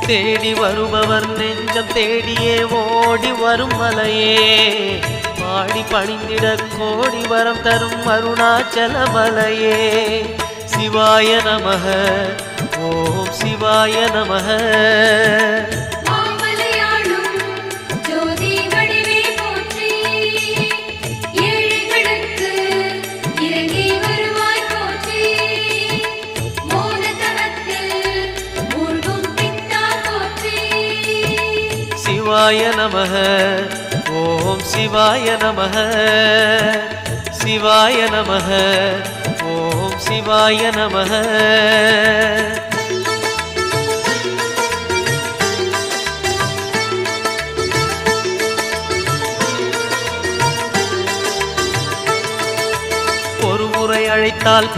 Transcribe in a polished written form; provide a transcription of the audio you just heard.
தேடி வருபவர் நெஞ்சம் தேடியே ஓடி வரும் மலையே பாடி பணிந்திட கோடி வரம் தரும் அருணாச்சல மலையே சிவாய நமக ஓம் சிவாய நமக சிவாய நமக ஓம் சிவாய நமக சிவாய நமக ஓம் சிவாய நமக ஒரு முறை அழைத்தால்